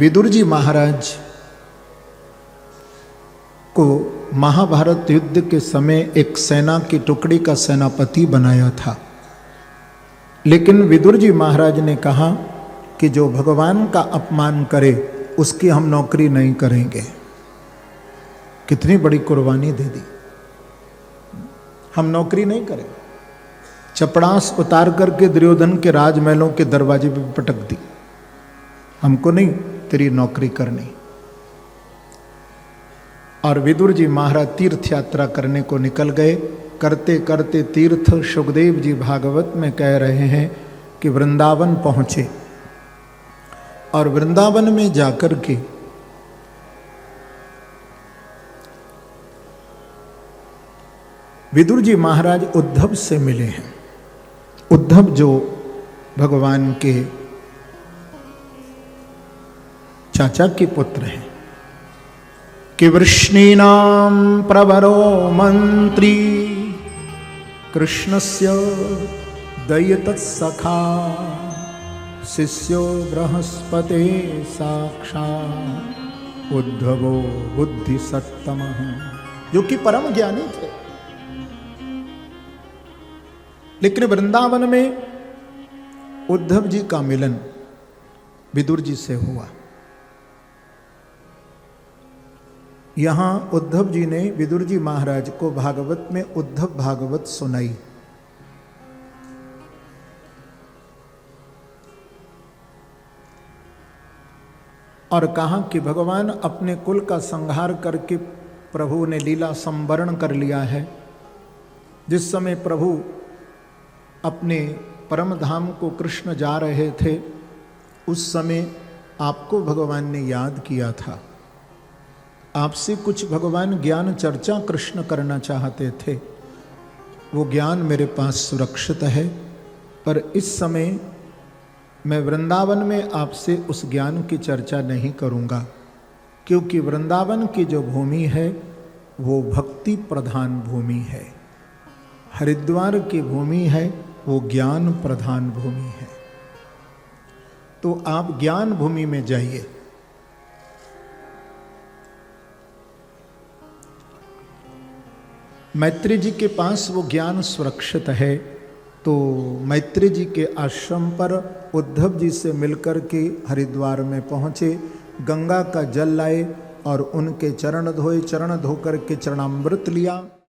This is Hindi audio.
विदुर जी महाराज को महाभारत युद्ध के समय एक सेना की टुकड़ी का सेनापति बनाया था। लेकिन विदुर जी महाराज ने कहा कि जो भगवान का अपमान करे उसकी हम नौकरी नहीं करेंगे। कितनी बड़ी कुर्बानी दे दी। हम नौकरी नहीं करेंगे। चपड़ास उतार करके दुर्योधन के राजमहलों के दरवाजे पे पटक दी। हमको नहीं तेरी नौकरी करनी। और विदुर जी महाराज तीर्थ यात्रा करने को निकल गए। करते करते तीर्थ सुखदेव जी भागवत में कह रहे हैं कि वृंदावन पहुंचे और वृंदावन में जाकर के विदुर जी महाराज उद्धव से मिले हैं। उद्धव जो भगवान के चाचा के पुत्र हैं कि वृष्णीनां प्रवरो मंत्री कृष्णस्य दयितत्सखा शिष्यो बृहस्पते साक्षात् उद्धवो बुद्धिसत्तमः, जो कि परम ज्ञानी थे। लेकिन वृंदावन में उद्धव जी का मिलन विदुर जी से हुआ। यहां उद्धव जी ने विदुर जी महाराज को भागवत में उद्धव भागवत सुनाई। और कहा कि भगवान अपने कुल का संहार करके प्रभु ने लीला संवरण कर लिया है। जिस समय प्रभु अपने परम धाम को कृष्ण जा रहे थे उस समय आपको भगवान ने याद किया था। आपसे कुछ भगवान ज्ञान चर्चा कृष्ण करना चाहते थे। वो ज्ञान मेरे पास सुरक्षित है, पर इस समय मैं वृंदावन में आपसे उस ज्ञान की चर्चा नहीं करूँगा, क्योंकि वृंदावन की जो भूमि है वो भक्ति प्रधान भूमि है। हरिद्वार की भूमि है वो ज्ञान प्रधान भूमि है। तो आप ज्ञान भूमि में जाइए। मैत्री जी के पास वो ज्ञान सुरक्षित है। तो मैत्री जी के आश्रम पर उद्धव जी से मिलकर के हरिद्वार में पहुँचे, गंगा का जल लाए और उनके चरण धोए। चरण धोकर के चरणामृत लिया।